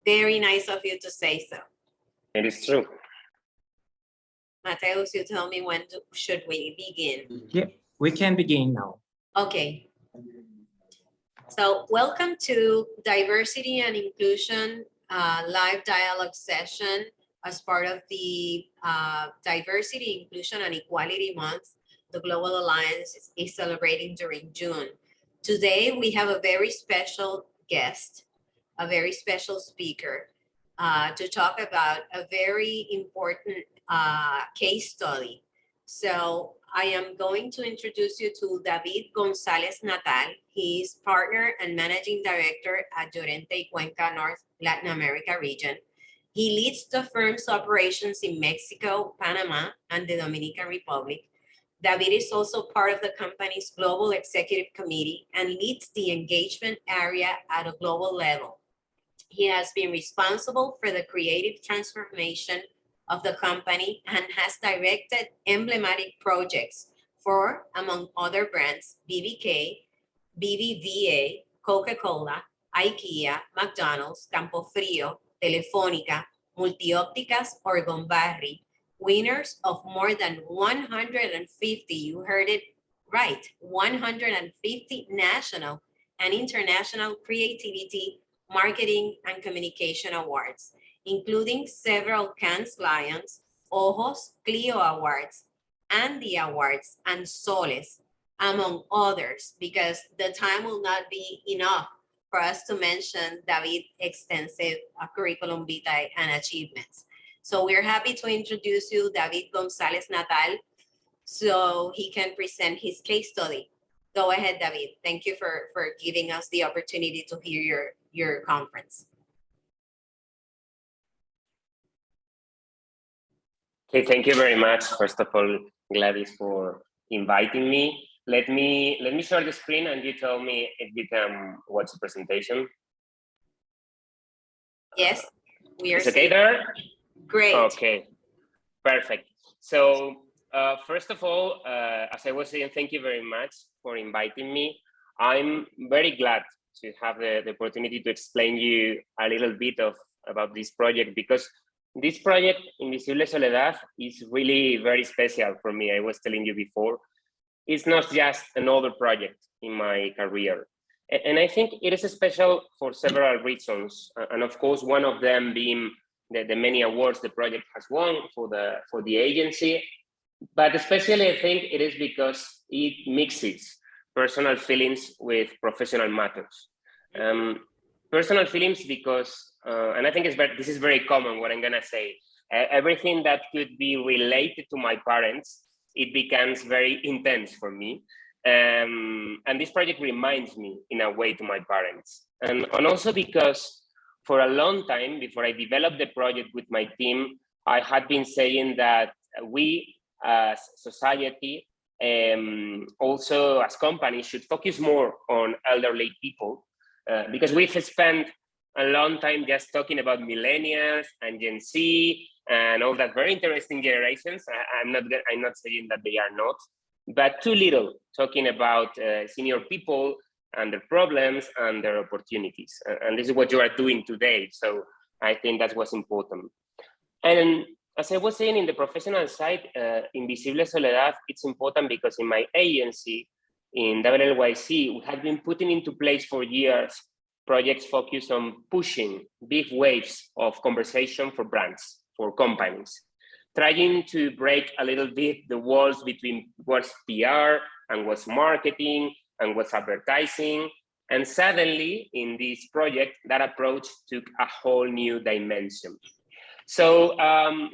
Very nice of you to say so. It is true. Mateus, you tell me when should we begin? Yeah, we can begin now. Okay. So welcome to Diversity and Inclusion live dialogue session as part of the Diversity, Inclusion and Equality Month. The Global Alliance is celebrating during June. Today, we have a very special guest, a very special speaker to talk about a very important case study. So I am going to introduce you to David González Natal. He is partner and managing director at Llorente y Cuenca North Latin America region. He leads the firm's operations in Mexico, Panama, and the Dominican Republic. David is also part of the company's global executive committee and leads the engagement area at a global level. He has been responsible for the creative transformation of the company and has directed emblematic projects for, among other brands, BBK, BBVA, Coca-Cola, IKEA, McDonald's, Campofrio, Telefónica, Multiópticas, or Gombarri, winners of more than 150, you heard it right, 150 national and international creativity, marketing, and communication awards, including several Cannes Lions, Ojos, Clio Awards, Andy Awards, and Soles, among others, because the time will not be enough for us to mention David's extensive curriculum vitae and achievements. So we're happy to introduce you David González Natal so he can present his case study. Go ahead, David. Thank you for giving us the opportunity to hear your conference. Okay, thank you very much. First of all, Gladys, for inviting me. Let me share the screen and you tell me if you can watch the presentation. Yes, we are. It's okay there? Great. Okay, perfect. So first of all, as I was saying, thank you very much for inviting me. I'm very glad to have the opportunity to explain you a little bit about this project, because this project, Invisible Soledad, is really very special for me. I was telling you before, it's not just another project in my career. And I think it is special for several reasons. And of course, one of them being the many awards the project has won for the agency. But especially, I think it is because it mixes personal feelings with professional matters. Personal feelings because, and I think this is very common, what I'm gonna say, everything that could be related to my parents, it becomes very intense for me. And this project reminds me in a way to my parents. And also because for a long time, before I developed the project with my team, I had been saying that we as society, also as companies, should focus more on elderly people, because we've spent a long time just talking about millennials and Gen Z and all that very interesting generations. I'm not saying that they are not, but too little talking about senior people and their problems and their opportunities. And this is what you are doing today. So I think that was important. And as I was saying, in the professional side, Invisible Soledad, it's important because in my agency, in LLYC, we have been putting into place for years projects focused on pushing big waves of conversation for brands, for companies, trying to break a little bit the walls between what's PR and what's marketing and what's advertising. And suddenly, in this project, that approach took a whole new dimension. So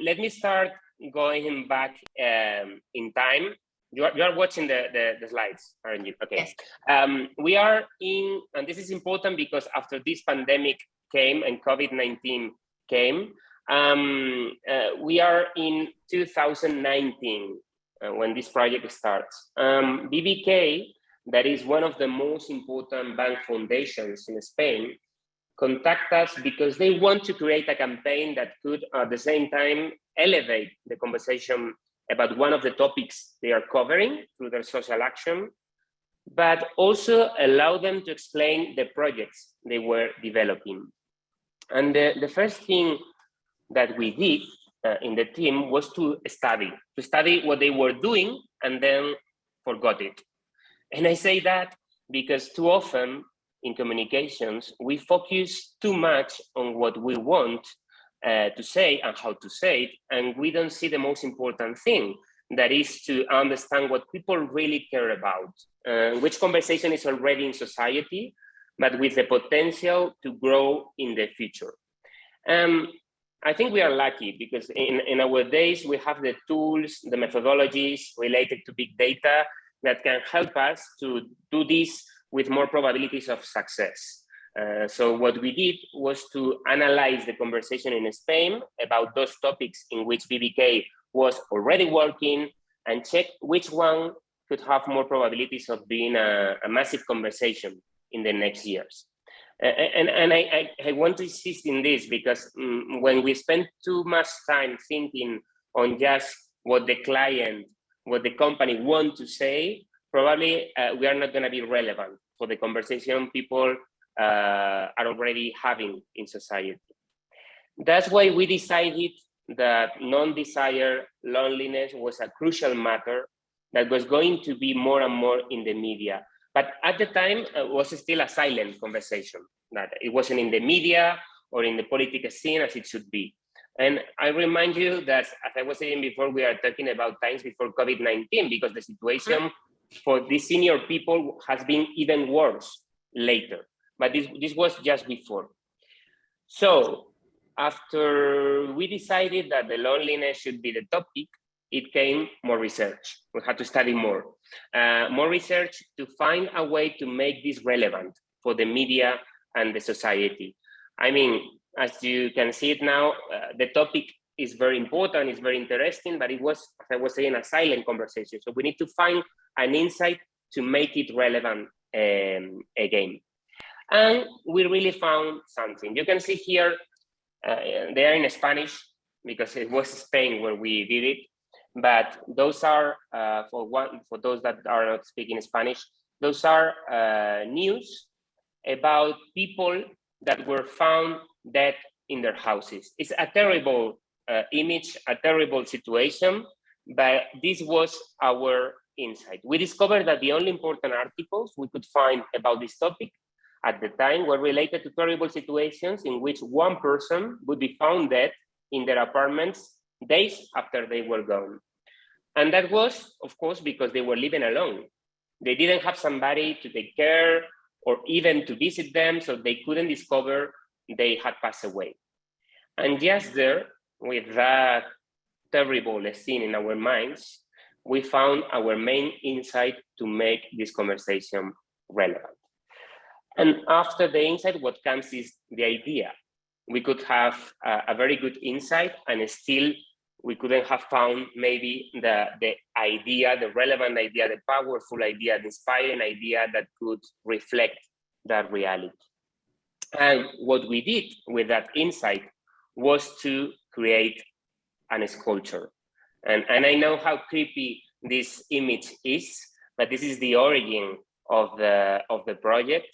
let me start going back in time. You are watching the slides, aren't you? Okay. Yes. We are in, and this is important because after this pandemic came and COVID-19 came, we are in 2019 when this project starts. BBK, that is one of the most important bank foundations in Spain, contact us because they want to create a campaign that could at the same time elevate the conversation about one of the topics they are covering through their social action, but also allow them to explain the projects they were developing. And the first thing that we did in the team was to study what they were doing and then forgot it. And I say that because too often in communications, we focus too much on what we want to say and how to say it, and we don't see the most important thing, that is to understand what people really care about, which conversation is already in society, but with the potential to grow in the future. I think we are lucky because in our days, we have the tools, the methodologies related to big data that can help us to do this with more probabilities of success. So what we did was to analyze the conversation in Spain about those topics in which BBK was already working and check which one could have more probabilities of being a massive conversation in the next years. And I want to insist in this because when we spend too much time thinking on just what the client, what the company want to say, probably we are not going to be relevant for the conversation people are already having in society. That's why we decided that non-desire loneliness was a crucial matter that was going to be more and more in the media. But at the time, it was still a silent conversation, that it wasn't in the media or in the political scene as it should be. And I remind you that, as I was saying before, we are talking about times before COVID-19, because the situation for these senior people has been even worse later. But this was just before. So after we decided that the loneliness should be the topic, it came more research. We had to study more research to find a way to make this relevant for the media and the society. I mean, as you can see it now, the topic is very important, it's very interesting, but it was, as I was saying, a silent conversation. So we need to find an insight to make it relevant again. And we really found something. You can see here, they are in Spanish because it was Spain where we did it. But those are, for those that are not speaking Spanish, those are news about people that were found dead in their houses. It's a terrible image, a terrible situation, but this was our insight. We discovered that the only important articles we could find about this topic at the time were related to terrible situations in which one person would be found dead in their apartments days after they were gone. And that was, of course, because they were living alone. They didn't have somebody to take care or even to visit them, so they couldn't discover they had passed away. And just there, with that terrible scene in our minds, we found our main insight to make this conversation relevant. And after the insight, what comes is the idea. We could have a very good insight and still we couldn't have found maybe the idea, the relevant idea, the powerful idea, the inspiring idea that could reflect that reality. And what we did with that insight was to create an sculpture. And I know how creepy this image is, but this is the origin of the project.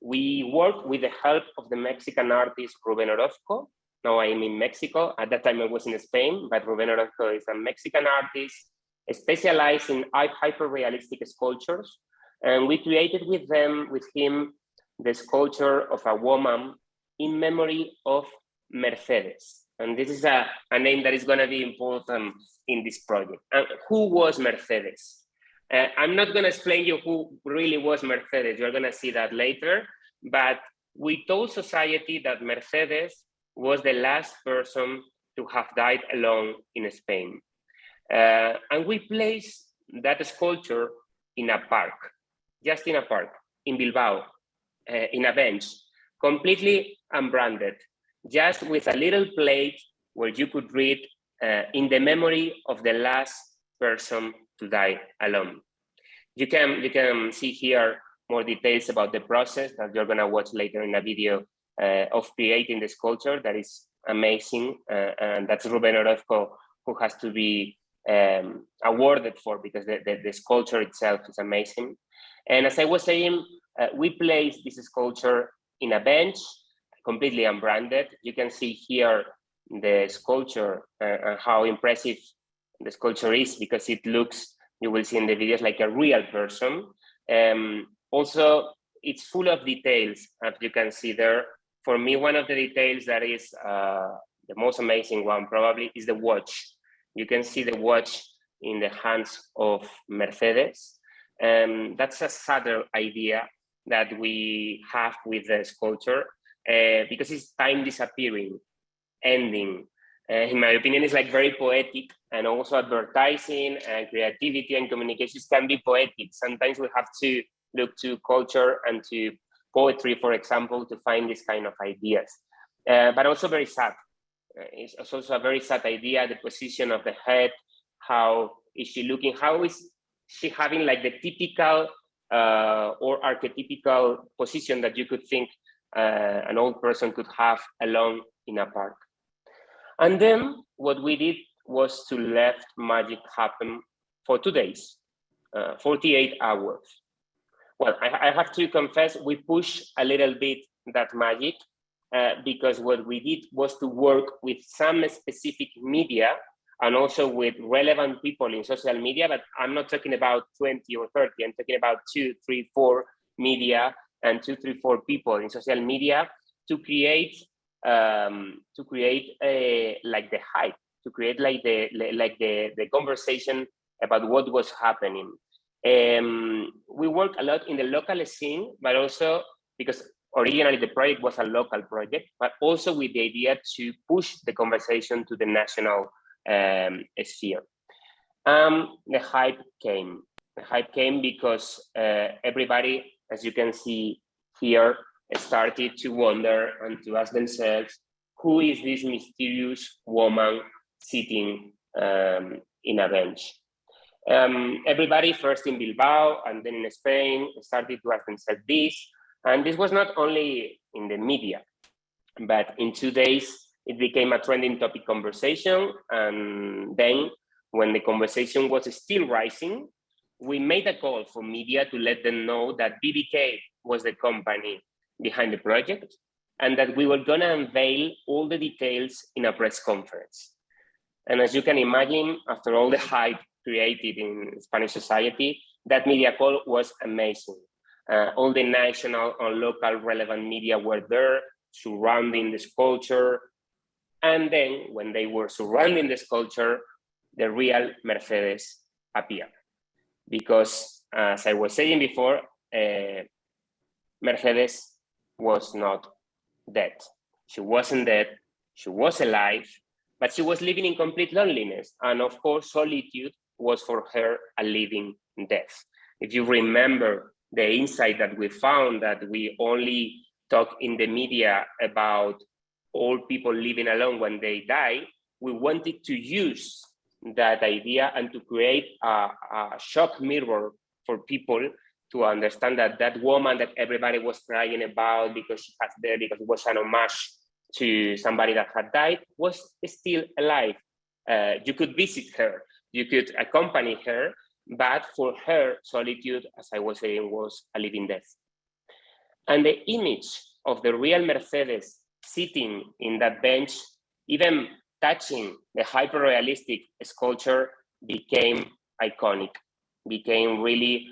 We worked with the help of the Mexican artist Rubén Orozco. Now I'm in Mexico. At that time I was in Spain, but Rubén Orozco is a Mexican artist specialized in hyper-realistic sculptures. And we created with him, the sculpture of a woman in memory of Mercedes. And this is a name that is going to be important in this project. And who was Mercedes? I'm not going to explain you who really was Mercedes. You're going to see that later. But we told society that Mercedes was the last person to have died alone in Spain. And we placed that sculpture in a park, just in a park, in Bilbao, in a bench, completely unbranded, just with a little plate where you could read in the memory of the last person to die alone. You can see here more details about the process that you're gonna watch later in a video of creating the sculpture that is amazing. And that's Rubén Orozco, who has to be awarded for, because the sculpture itself is amazing. And as I was saying, we placed this sculpture in a bench completely unbranded. You can see here the sculpture and how impressive the sculpture is, because it looks, you will see in the videos, like a real person. Also, it's full of details, as you can see there. For me, one of the details that is the most amazing one probably is the watch. You can see the watch in the hands of Mercedes. That's a subtle idea that we have with the sculpture, because it's time disappearing, ending. In my opinion, it's like very poetic, and also advertising and creativity and communications can be poetic. Sometimes we have to look to culture and to poetry, for example, to find this kind of ideas, but also very sad. It's also a very sad idea, the position of the head, how is she looking, how is she having like the typical or archetypical position that you could think an old person could have alone in a park. And then what we did was to let magic happen for 2 days, 48 hours. Well, I have to confess, we pushed a little bit that magic because what we did was to work with some specific media and also with relevant people in social media, but I'm not talking about 20 or 30, I'm talking about 2, 3, 4 media and 2, 3, 4 people in social media to create like the hype, to create like the conversation about what was happening. We work a lot in the local scene, but also because originally the project was a local project, but also with the idea to push the conversation to the national sphere. The hype came. The hype came because everybody, as you can see here, started to wonder and to ask themselves, who is this mysterious woman sitting in a bench? Everybody, first in Bilbao and then in Spain, started to ask themselves this. And this was not only in the media, but in 2 days, it became a trending topic conversation. And then when the conversation was still rising, we made a call for media to let them know that BBK was the company behind the project and that we were gonna unveil all the details in a press conference. And as you can imagine, after all the hype created in Spanish society, that media call was amazing. All the national and local relevant media were there surrounding the sculpture. And then when they were surrounding the sculpture, the real Mercedes appeared. Because as I was saying before, Mercedes was not dead. She wasn't dead, she was alive, but she was living in complete loneliness. And of course, solitude was for her a living death. If you remember the insight that we found, that we only talk in the media about old people living alone when they die, we wanted to use that idea and to create a shock mirror for people to understand that that woman that everybody was crying about because she was there, because it was an homage to somebody that had died, was still alive. You could visit her, you could accompany her, but for her, solitude, as I was saying, was a living death. And the image of the real Mercedes sitting in that bench, even touching the hyper-realistic sculpture, became iconic, became really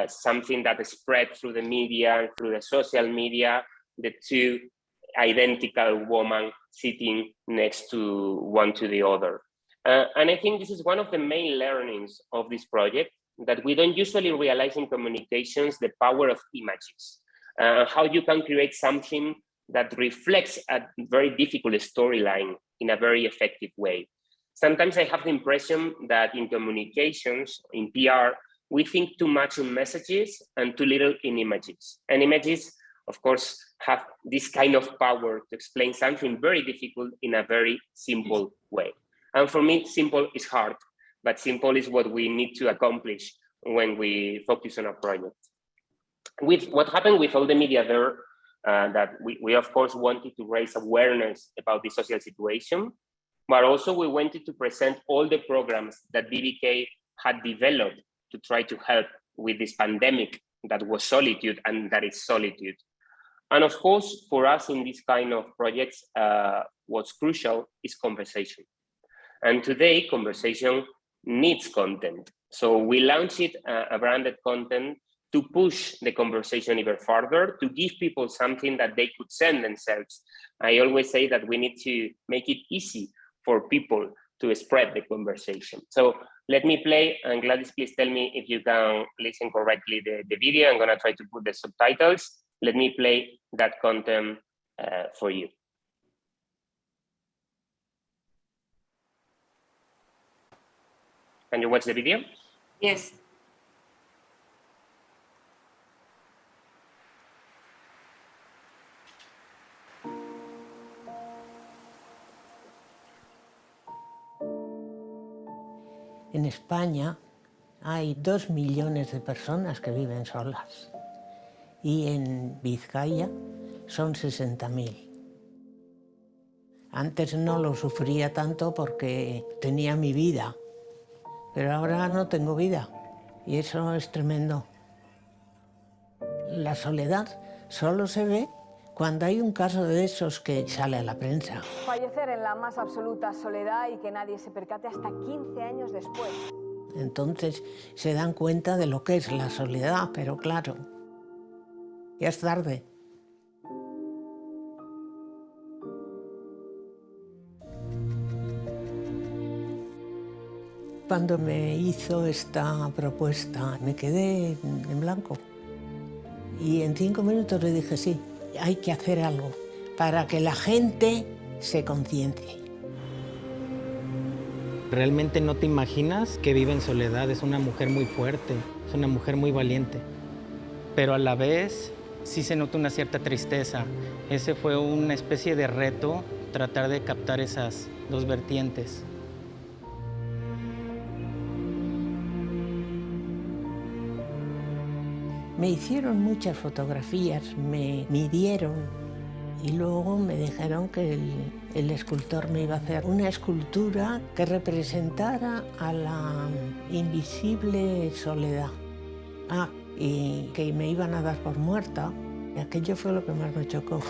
something that spread through the media and through the social media, the two identical women sitting next to one to the other. And I think this is one of the main learnings of this project, that we don't usually realize in communications the power of images, how you can create something that reflects a very difficult storyline in a very effective way. Sometimes I have the impression that in communications, in PR, we think too much in messages and too little in images. And images, of course, have this kind of power to explain something very difficult in a very simple way. And for me, simple is hard, but simple is what we need to accomplish when we focus on a project. With what happened with all the media there, that we of course wanted to raise awareness about the social situation, but also we wanted to present all the programs that BBK had developed to try to help with this pandemic that was solitude and that is solitude. And of course, for us in this kind of projects, what's crucial is conversation. And today, conversation needs content. So we launched a branded content to push the conversation even further, to give people something that they could send themselves. I always say that we need to make it easy for people to spread the conversation. So let me play, and Gladys, please tell me if you can listen correctly the video. I'm gonna try to put the subtitles. Let me play that content for you. Can you watch the video? Yes. En España hay 2 millones de personas que viven solas y en Vizcaya son 60.000. Antes no lo sufría tanto porque tenía mi vida, pero ahora no tengo vida y eso es tremendo. La soledad solo se ve cuando hay un caso de esos que sale a la prensa. Fallecer en la más absoluta soledad y que nadie se percate hasta 15 años después. Entonces se dan cuenta de lo que es la soledad, pero claro, ya es tarde. Cuando me hizo esta propuesta me quedé en blanco y en 5 minutos le dije sí, hay que hacer algo para que la gente se conciencie. Realmente no te imaginas que vive en soledad, es una mujer muy fuerte, es una mujer muy valiente, pero a la vez sí se nota una cierta tristeza. Ese fue una especie de reto, tratar de captar esas dos vertientes. Me hicieron muchas fotografías, me midieron y luego me dijeron que el escultor me iba a hacer una escultura que representara a la invisible soledad. Y que me iban a dar por muerta. Y aquello fue lo que más me chocó.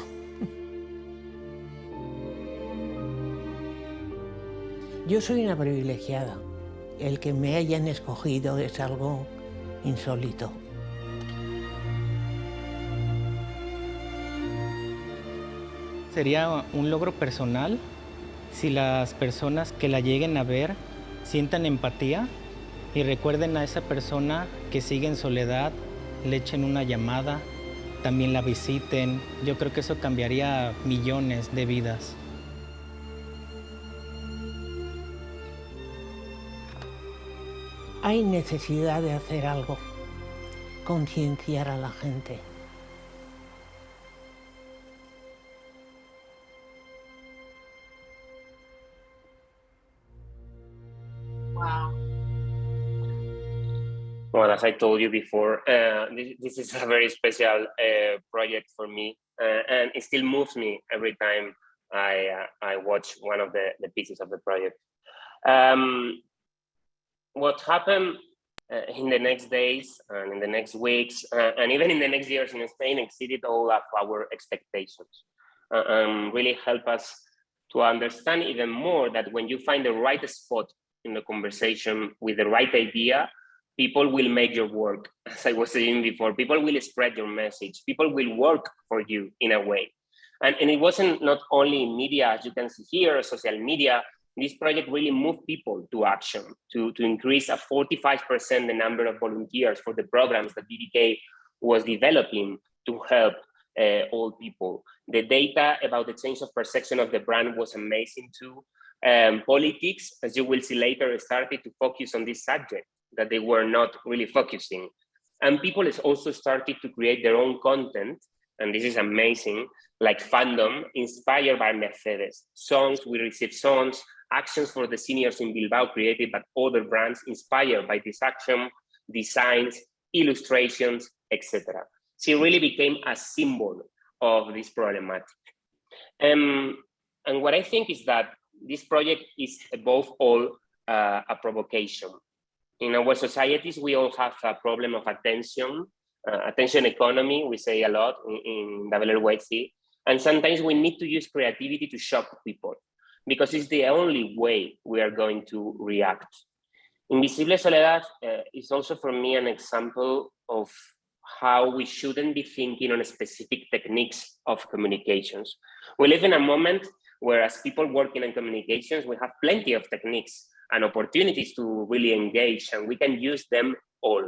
Yo soy una privilegiada. El que me hayan escogido es algo insólito. Sería un logro personal si las personas que la lleguen a ver sientan empatía y recuerden a esa persona que sigue en soledad, le echen una llamada, también la visiten. Yo creo que eso cambiaría millones de vidas. Hay necesidad de hacer algo, concienciar a la gente. Wow. Well, as I told you before, this is a very special project for me, and it still moves me every time I watch one of the pieces of the project. What happened in the next days and in the next weeks and even in the next years in Spain exceeded all of our expectations and really help us to understand even more that when you find the right spot in the conversation with the right idea, people will make your work. As I was saying before, people will spread your message. People will work for you in a way. And it wasn't not only in media, as you can see here, social media. This project really moved people to action, to increase a 45% the number of volunteers for the programs that BBK was developing to help old people. The data about the change of perception of the brand was amazing too. Politics, as you will see later, started to focus on this subject that they were not really focusing. And people has also started to create their own content, and this is amazing, like fandom inspired by Mercedes. Songs, we received songs, actions for the seniors in Bilbao created by other brands inspired by this action, designs, illustrations, etc. She really became a symbol of this problematic. And what I think is that this project is above all a provocation. In our societies, we all have a problem of attention attention economy, we say a lot in LLYC. And sometimes we need to use creativity to shock people because it's the only way we are going to react. Invisible Soledad is also for me an example of how we shouldn't be thinking on specific techniques of communications. We live in a moment where as people working in communications, we have plenty of techniques and opportunities to really engage, and we can use them all.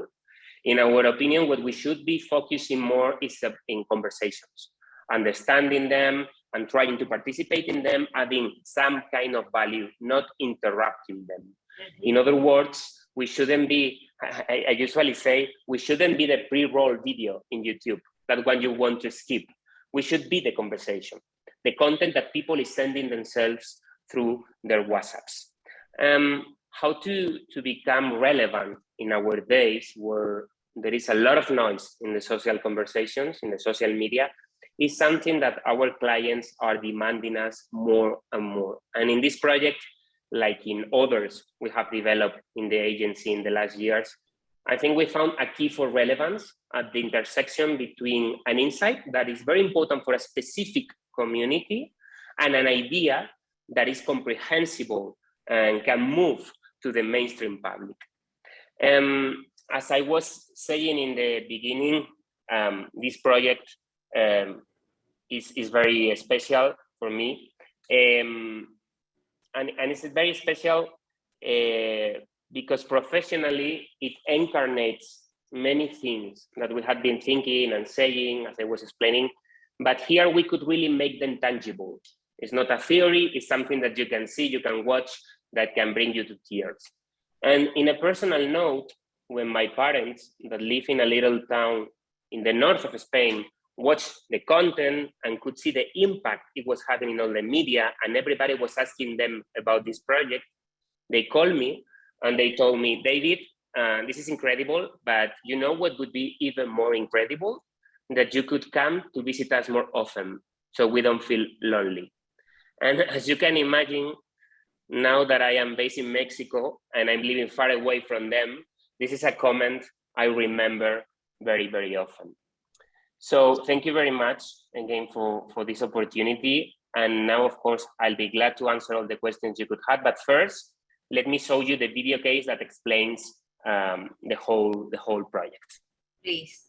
In our opinion, what we should be focusing more is in conversations, understanding them and trying to participate in them, adding some kind of value, not interrupting them. In other words, we shouldn't be, I usually say, we shouldn't be the pre-roll video in YouTube, that one you want to skip. We should be the conversation, the content that people is sending themselves through their WhatsApps. How to become relevant in our days where there is a lot of noise in the social conversations, in the social media, is something that our clients are demanding us more and more. And in this project, like in others we have developed in the agency in the last years, I think we found a key for relevance at the intersection between an insight that is very important for a specific community and an idea that is comprehensible and can move to the mainstream public. As I was saying in the beginning, this project is very special for me. And it's very special because professionally it incarnates many things that we had been thinking and saying, as I was explaining, but here we could really make them tangible. It's not a theory, it's something that you can see, you can watch, that can bring you to tears. And in a personal note, when my parents that live in a little town in the north of Spain watched the content and could see the impact it was having in all the media, and everybody was asking them about this project, they called me and they told me, David, this is incredible, but you know what would be even more incredible? That you could come to visit us more often so we don't feel lonely. And as you can imagine, now that I am based in Mexico and I'm living far away from them, this is a comment I remember very, very often. So thank you very much again for this opportunity. And now, of course, I'll be glad to answer all the questions you could have. But first, let me show you the video case that explains the whole project. Please.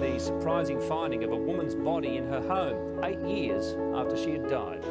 The surprising finding of a woman's body in her home 8 years after she had died.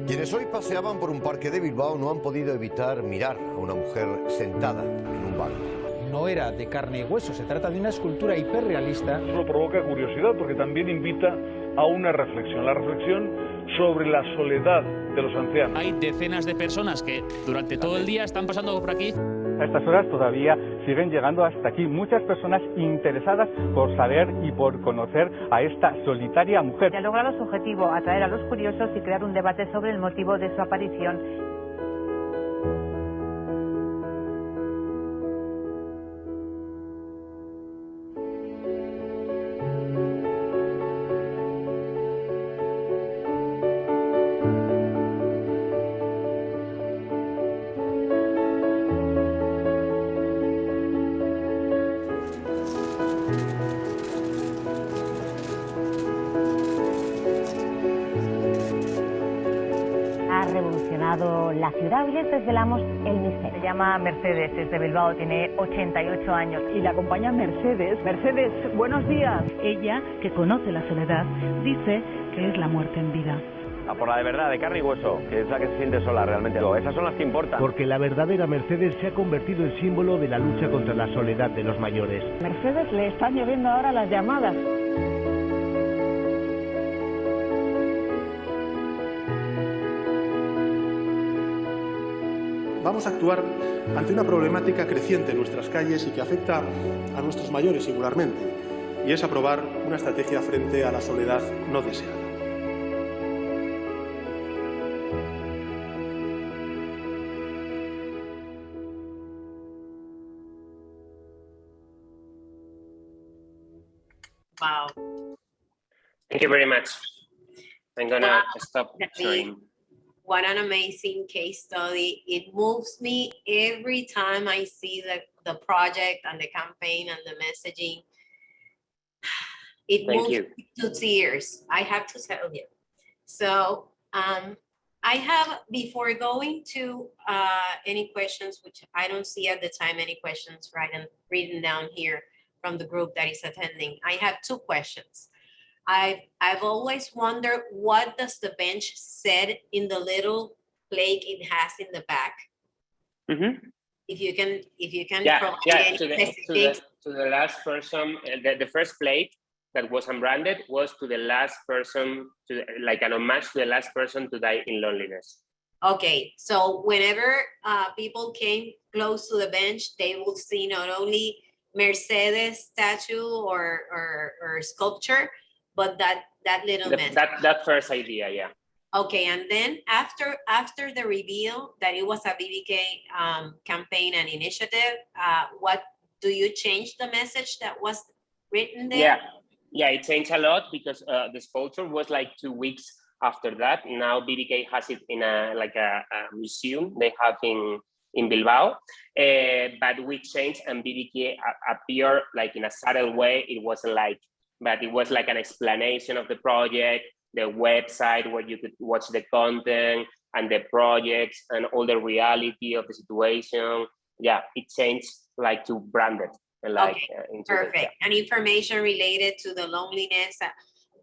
Quienes hoy paseaban por un parque de Bilbao no han podido evitar mirar a una mujer sentada en un banco. No era de carne y hueso, se trata de una escultura hiperrealista. Eso provoca curiosidad porque también invita a una reflexión, la reflexión sobre la soledad de los ancianos. Hay decenas de personas que durante todo el día están pasando por aquí. A estas horas todavía siguen llegando hasta aquí muchas personas interesadas por saber y por conocer a esta solitaria mujer. Ya ha logrado su objetivo, atraer a los curiosos y crear un debate sobre el motivo de su aparición. La ciudad. Hoy les desvelamos el misterio. Se llama Mercedes, es de Bilbao, tiene 88 años. Y la acompaña Mercedes. Mercedes, buenos días. Ella, que conoce la soledad, dice que es la muerte en vida. A por la de verdad, de carne y hueso, que es la que se siente sola realmente. Esas son las que importan. Porque la verdadera Mercedes se ha convertido en símbolo de la lucha contra la soledad de los mayores. Mercedes le están lloviendo ahora las llamadas. Vamos a actuar ante una problemática creciente en nuestras calles y que afecta a nuestros mayores singularmente, y es aprobar una estrategia frente a la soledad no deseada. Thank you very much. I'm gonna stop sharing. What an amazing case study. It moves me every time I see the project and the campaign and the messaging. It moves me to tears, I have to tell you. So I have, before going to any questions, which I don't see at the time any questions written down here from the group that is attending, I have two questions. I've always wondered, what does the bench said in the little plaque it has in the back? Mm-hmm. If you can provide any specifics. To the last person, the first plate that was unbranded was to the last person, like an homage to the last person to die in loneliness. Okay, so whenever people came close to the bench, they will see not only Mercedes statue or sculpture, but that little message. That first idea, yeah. Okay, and then after the reveal that it was a BBK campaign and initiative, what do you change the message that was written there? Yeah, it changed a lot because the sculpture was like 2 weeks after that. Now BBK has it in a museum they have in Bilbao, but we changed and BBK appeared like in a subtle way. It wasn't like, but it was like an explanation of the project, the website where you could watch the content and the projects and all the reality of the situation. Yeah, it changed like to branded. Like, okay, perfect. And information related to the loneliness.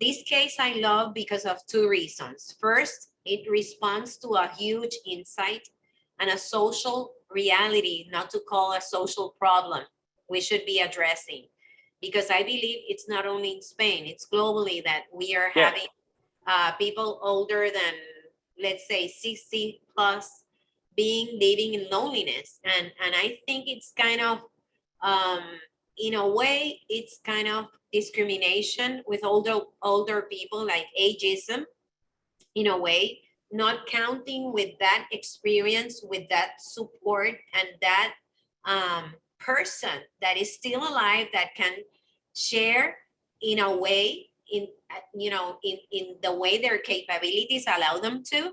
This case I love because of two reasons. First, it responds to a huge insight and a social reality, not to call a social problem, we should be addressing. Because I believe it's not only in Spain, it's globally that we are having people older than, let's say, 60 plus living in loneliness. And I think it's kind of, in a way, it's kind of discrimination with older people, like ageism, in a way, not counting with that experience, with that support, and that person that is still alive that can share in a way, in the way their capabilities allow them to.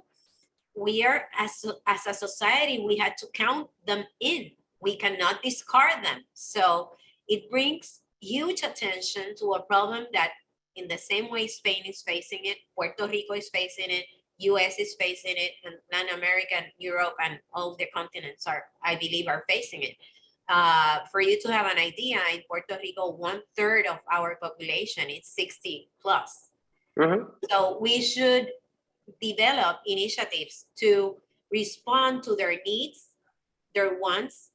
We are, as a society, we had to count them in. We cannot discard them. So it brings huge attention to a problem that, in the same way Spain is facing it, Puerto Rico is facing it, US is facing it, and Latin America and Europe and all the continents I believe are facing it. For you to have an idea, in Puerto Rico, 1/3 of our population is 60 plus. Mm-hmm. So we should develop initiatives to respond to their needs, their wants,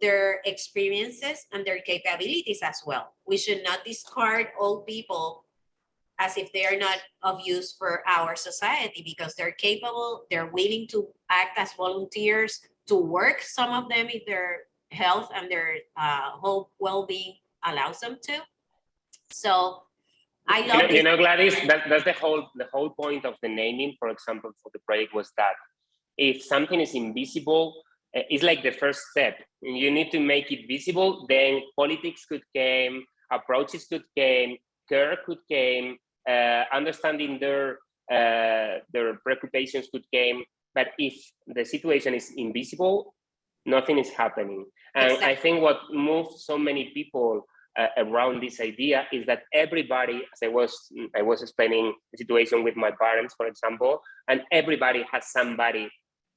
their experiences, and their capabilities as well. We should not discard old people as if they are not of use for our society, because they're capable, they're willing to act as volunteers, to work, some of them, if their health and their whole well-being allows them to. So I love you know, Gladys, that's the whole point of the naming, for example, for the project, was that if something is invisible, it's like the first step. You need to make it visible, then politics could come, approaches could come, care could come, understanding their preoccupations could come. But if the situation is invisible, nothing is happening. And exactly. I think what moves so many people around this idea is that everybody, as I was explaining the situation with my parents, for example, and everybody has somebody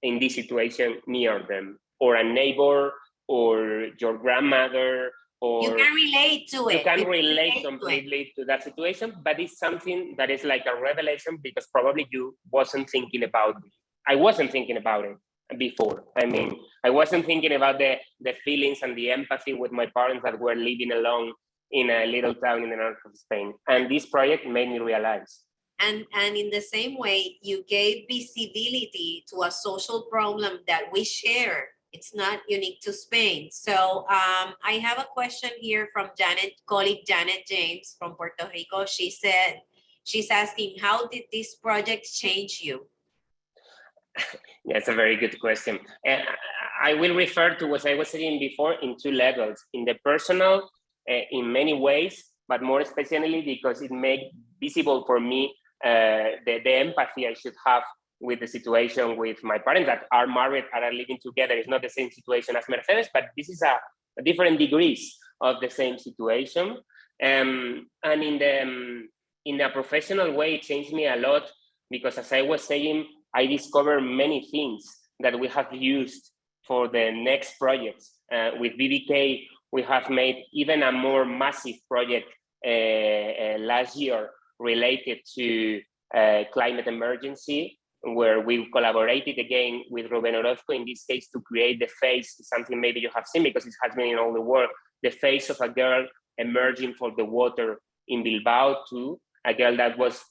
in this situation near them, or a neighbor, or your grandmother, or you can relate to it. You can relate completely to that situation, but it's something that is like a revelation, because probably you wasn't thinking about it. I wasn't thinking about it before. I mean, I wasn't thinking about the feelings and the empathy with my parents that were living alone in a little town in the north of Spain. And this project made me realize. And in the same way, you gave visibility to a social problem that we share. It's not unique to Spain. So I have a question here from colleague Janet James from Puerto Rico. She said, she's asking, how did this project change you? That's a very good question. I will refer to what I was saying before in two levels. In the personal, in many ways, but more especially because it made visible for me the empathy I should have with the situation with my parents that are married and are living together. It's not the same situation as Mercedes, but this is a different degrees of the same situation. And in a professional way, it changed me a lot because, as I was saying, I discovered many things that we have used for the next projects. With BBK, we have made even a more massive project last year related to climate emergency, where we collaborated again with Ruben Orozco, in this case, to create the face, something maybe you have seen because it has been in all the world, the face of a girl emerging from the water in Bilbao too. A girl that was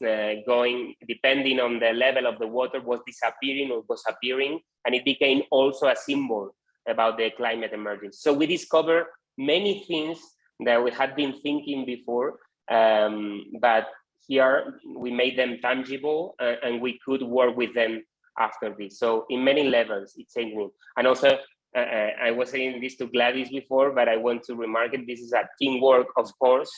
going, depending on the level of the water, was disappearing or was appearing, and it became also a symbol about the climate emergency. So we discovered many things that we had been thinking before, but here we made them tangible and we could work with them after this. So in many levels, it changed me. And also, I was saying this to Gladys before, but I want to remark it, this is a teamwork, of course.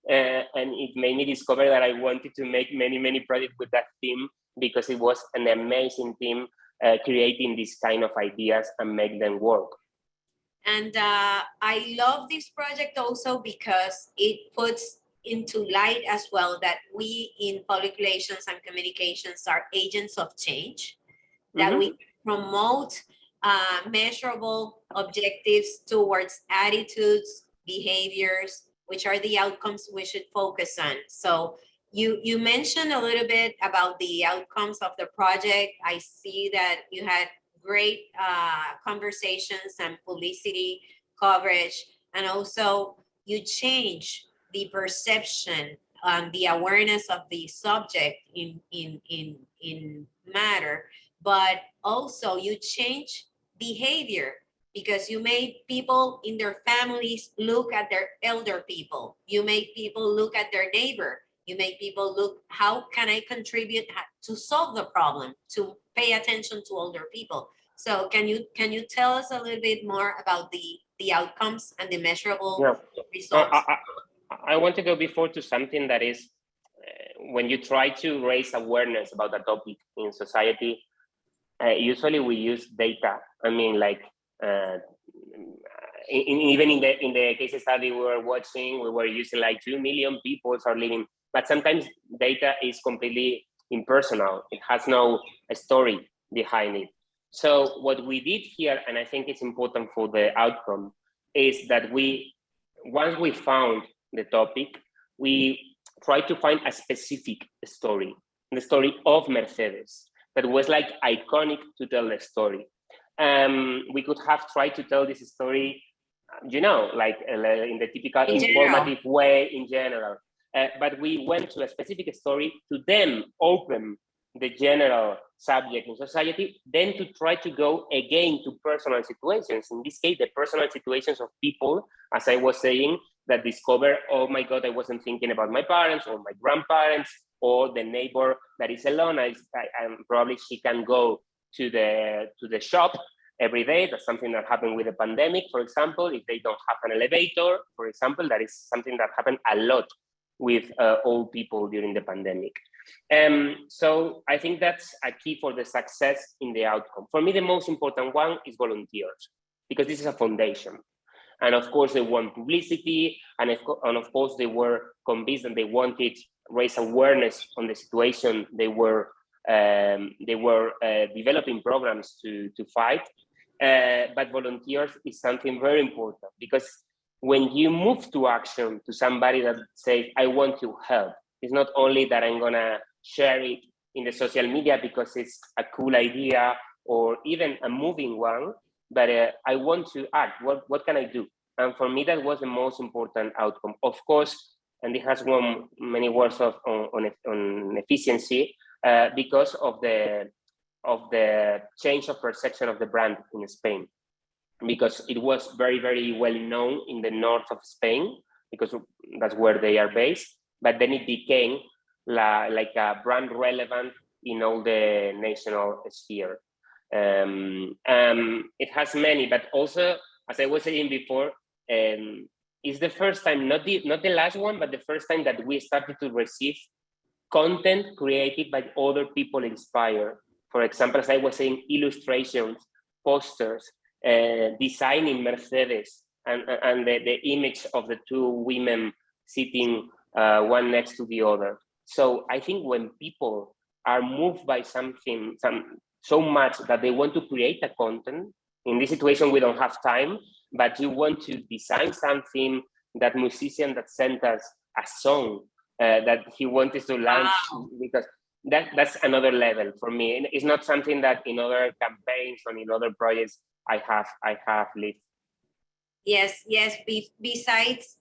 And it made me discover that I wanted to make many projects with that team because it was an amazing team creating these kind of ideas and make them work. And I love this project also because it puts into light as well that we in public relations and communications are agents of change, that we promote measurable objectives towards attitudes, behaviors, which are the outcomes we should focus on. So you mentioned a little bit about the outcomes of the project. I see that you had great conversations and publicity coverage, and also you change the perception and the awareness of the subject in matter, but also you change behavior because you made people in their families look at their elder people. You made people look at their neighbor. You make people look, how can I contribute to solve the problem, to pay attention to older people? So can you tell us a little bit more about the outcomes and the measurable results? I want to go before to something that is, when you try to raise awareness about a topic in society, usually we use data. I mean, like, even in the case study we were watching, we were using like 2 million people are living, but sometimes data is completely impersonal. It has no story behind it. So what we did here, and I think it's important for the outcome, is that once we found the topic, we tried to find a specific story, the story of Mercedes, that was like iconic to tell the story. We could have tried to tell this story, you know, like in the typical informative way in general. But we went to a specific story to then open the general subject in society, then to try to go again to personal situations. In this case, the personal situations of people, as I was saying, that discover, oh my God, I wasn't thinking about my parents or my grandparents or the neighbor that is alone. Probably she can go to the shop every day. That's something that happened with the pandemic, for example. If they don't have an elevator, for example, that is something that happened a lot with old people during the pandemic. So I think that's a key for the success in the outcome. For me, the most important one is volunteers, because this is a foundation. And of course, they want publicity, and of course, they were convinced that they wanted to raise awareness on the situation. They were developing programs to fight. But volunteers is something very important, because when you move to action to somebody that says, I want to help, it's not only that I'm gonna share it in the social media because it's a cool idea or even a moving one, but I want to act. What can I do? And for me, that was the most important outcome. Of course, and it has won many words on efficiency because of the change of perception of the brand in Spain, because it was very, very well known in the north of Spain, because that's where they are based. But then it became like a brand relevant in all the national sphere. It has many, but also, as I was saying before, it's the first time, not the last one, but the first time that we started to receive content created by other people inspired. For example, as I was saying, illustrations, posters, designing Mercedes, and the image of the two women sitting one next to the other. So I think when people are moved by something so much that they want to create a content, in this situation we don't have time, but you want to design something, that musician that sent us a song that he wanted to launch, because that's another level for me. It's not something that in other campaigns or in other projects I have lived. Yes. Besides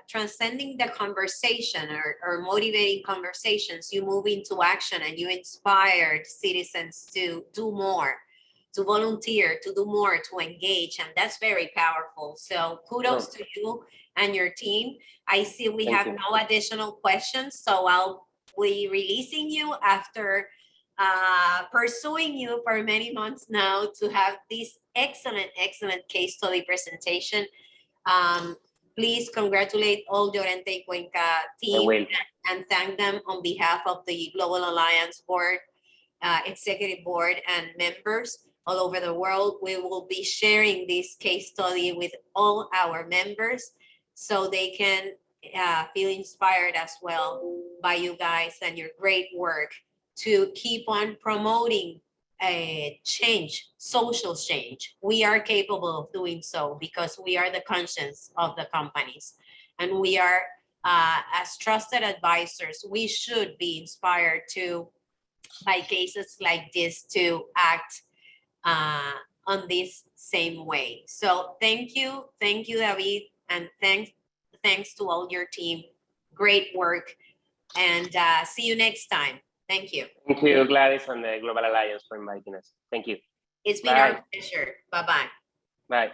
transcending the conversation or motivating conversations, you move into action and you inspired citizens to do more, to volunteer, to do more, to engage, and that's very powerful. So kudos to you and your team. I see we have no additional questions, so I'll be releasing you after pursuing you for many months now to have this excellent case study presentation. Please congratulate all Llorente y Cuenca team and thank them on behalf of the Global Alliance Board, Executive Board, and members all over the world. We will be sharing this case study with all our members so they can feel inspired as well by you guys and your great work to keep on promoting a change, social change. We are capable of doing so because we are the conscience of the companies, and we are as trusted advisors, we should be inspired to, by cases like this, to act on this same way. So thank you, David, and thanks to all your team. Great work, and see you next time. Thank you. Thank you, Gladys, and the Global Alliance for inviting us. Thank you. It's been our pleasure. Bye-bye. Bye.